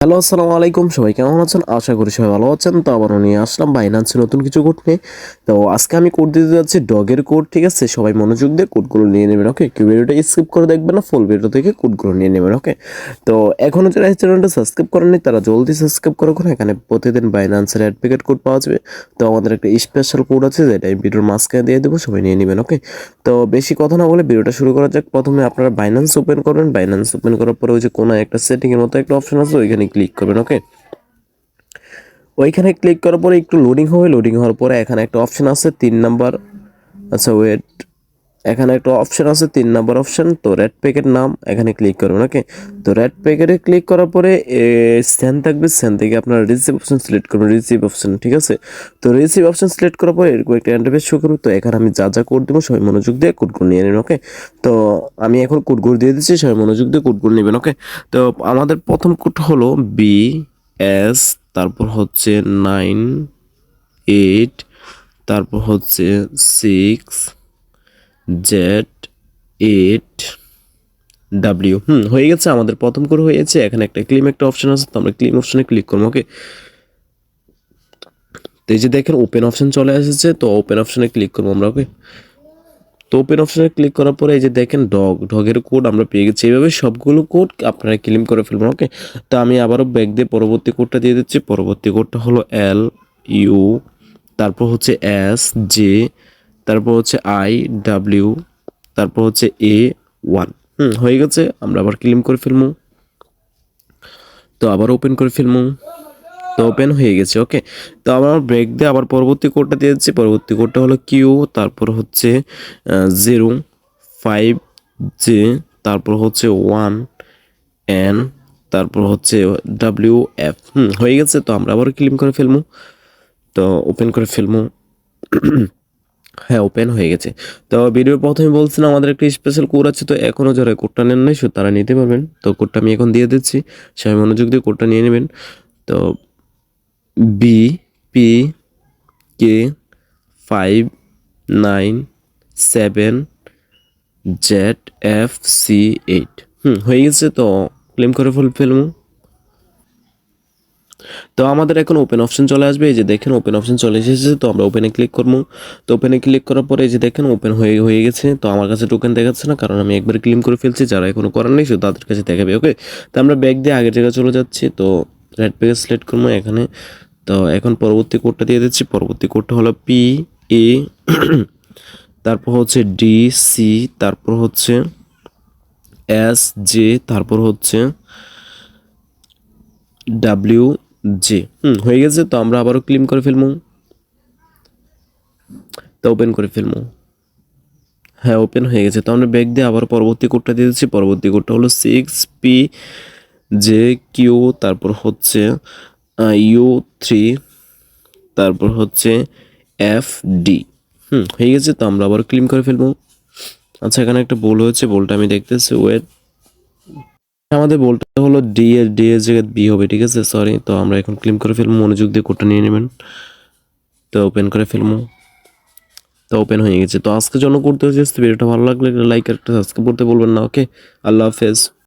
Hello, আসসালামু আলাইকুম। সবাই কেমন আছেন? আশা করি সবাই ভালো আছেন। তো আবারও নিয়ে আসলাম বাইন্যান্সে নতুন কিছু কোড নিয়ে। তো আজকে আমি কোড দিতে যাচ্ছি ডগের কোড, ঠিক আছে? সবাই মনোযোগ দিয়ে কোডগুলো নিয়ে নেবেন, ওকে? কেউ ভিডিওটা স্কিপ করে দেখবেন না, ফুল ভিডিও থেকে কোডগুলো নিয়ে নেবেন, ওকে? তো এখনও যারা এই চ্যানেলটা সাবস্ক্রাইব করেননি তারা জলদি সাবস্ক্রাইব করে রাখুন। এখানে প্রতিদিন বাইন্যান্সের অ্যাডভোকেট কোড পাওয়া যাবে। তো আমাদের একটা স্পেশাল কোড আছে যেটা আমি ভিডিওর মাঝখানে দিয়ে দেবো, সবাই নিয়ে নেবেন, ওকে? তো বেশি কথা না বলে ভিডিওটা শুরু করা যাক। প্রথমে আপনারা বাইন্যান্স ওপেন করবেন। বাইন্যান্স ওপেন করার পরে ওই যে কোনো একটা সেটিংয়ের মতো একটা অপশন আছে, ওইখানে ক্লিক করবেন, ওকে? ওইখানে ক্লিক করার পরে একটু লোডিং হবে। লোডিং হওয়ার পরে এখানে একটা অপশন আছে 3 নাম্বার। আচ্ছা ওয়েট, এখানে একটা অপশন আছে 3 নাম্বার অপশন। তো রেড প্যাকেট নাম এখানে ক্লিক করবেন, ওকে? তো রেড প্যাকেটে ক্লিক করার পরে স্যান থাকবে, স্যান থেকে আপনার রিসিভ অপশন সিলেক্ট করবেন, রিসিভ অপশন, ঠিক আছে? তো রিসিভ অপশন সিলেক্ট করার পরে এরকম একটা ইন্টারফেস শো করবে। তো এখানে আমি যা যা কোড দেবো সবাই মনোযোগ দিয়ে কোডগুলো নিয়ে নেবেন, ওকে? তো আমি এখন কোডগুলো দিয়ে দিচ্ছি, সবাই মনোযোগ দিয়ে কোডগুলো নেবেন, ওকে? তো আমাদের প্রথম কোড হলো BS, তারপর হচ্ছে 9 8, তারপর হচ্ছে 6 Z 8 W। হয়ে গেছে, আমাদের প্রথম করে হয়েছে। এখানে একটা ক্লেম একটা অপশন আছে, তো আমরা ক্লেম অপশনে ক্লিক করবো, ওকে? তো এই যে দেখেন ওপেন অপশন চলে এসেছে, তো ওপেন অপশনে ক্লিক করবো আমরা, ওকে? তো ওপেন অপশনে ক্লিক করার পরে এই যে দেখেন ডগের কোড আমরা পেয়ে গেছি। এইভাবে সবগুলো কোড আপনারা ক্লেম করে ফেলবেন, ওকে? তো আমি আবারও ব্যাক দিয়ে পরবর্তী কোডটা দিয়ে দিচ্ছি। পরবর্তী কোডটা হলো LU, তারপর হচ্ছে SJ, তারপর হচ্ছে IW, তারপর হচ্ছে A1। হয়ে গেছে, আমরা আবার ক্লেম করে ফেলবো। তো আবার ওপেন করে ফেলবো। তো ওপেন হয়ে গেছে, ওকে? তো আবার ব্রেক দিয়ে আবার পরবর্তী কোডটা দিয়ে দিচ্ছি। পরবর্তী কোডটা হলো কিউ, তারপর হচ্ছে 05J, তারপর হচ্ছে 1N, তারপর হচ্ছে WF। হয়ে গেছে, তো আমরা আবার ক্লেম করে ফেলবো। তো ওপেন করে ফেলবো। হ্যাঁ, ওপেন হয়ে গেছে। তো ভিডিওর প্রথমে বলছিলাম আমাদের একটা স্পেশাল কোড আছে, তো এখনও যারা কোডটা নেন নাই তারা নিতে পারবেন। তো কোডটা আমি এখন দিয়ে দিচ্ছি, সবাই মনোযোগ দিয়ে কোডটা নিয়ে নেবেন। তো BP997ZFC8। হয়ে গেছে, তো ক্লেম করে ফেলবো। তো আমাদের এখন ওপেন অপশন চলে আসবে। এই যে দেখেন ওপেন অপশন চলে এসেছে, তো আমরা ওপেনে ক্লিক করবো। তো ওপেনে ক্লিক করার পরে এই যে দেখেন ওপেন হয়ে গেছে। তো আমার কাছে টোকেন দেখাচ্ছে না, কারণ আমি একবার ক্লেম করে ফেলছি। যারা এখনো করার নেই শুধু তাদের কাছে দেখাবে, ওকে? তো আমরা ব্যাক দিয়ে আগের জায়গায় চলে যাচ্ছি। তো রেড পেজ সিলেক্ট করবো এখানে। তো এখন পরবর্তী কোডটা দিয়ে দিচ্ছি। পরবর্তী কোডটা হলো PA, তারপর হচ্ছে DC, তারপর হচ্ছে SJ, তারপর হচ্ছে WJ। হয়ে গেছে, তো আমরা আবারও ক্লেম করে ফেলবো। তো ওপেন করে ফেলবো। হ্যাঁ, ওপেন হয়ে গেছে। তো আমরা ব্যাক দিয়ে আবার পরবর্তী কোডটা দিয়ে দিচ্ছি। পরবর্তী কোডটা হলো 6PJQ, তারপর হচ্ছে U3, তারপর হচ্ছে FD। হয়ে গেছে, তো আমরা আবার ক্লেম করে ফেলবো। আচ্ছা, এখানে একটা বোল হয়েছে, বোলটা আমি দেখতেছি, ওয়েট। আমাদের বোলটা হলো ডি এর জায়গায় বি হবে, ঠিক আছে? সরি। তো আমরা এখন ক্লেম করে ফেলবো, মনোযোগ দিয়ে কোডটা নিয়ে নেবেন। তো ওপেন করে ফেলবো। তো ওপেন হয়ে গেছে। তো আজকের জন্য করতে হচ্ছে ভিডিওটা ভালো লাগলে লাইক আর একটা সাবস্ক্রাইব করতে বলবেন না, ওকে? আল্লাহ হাফেজ।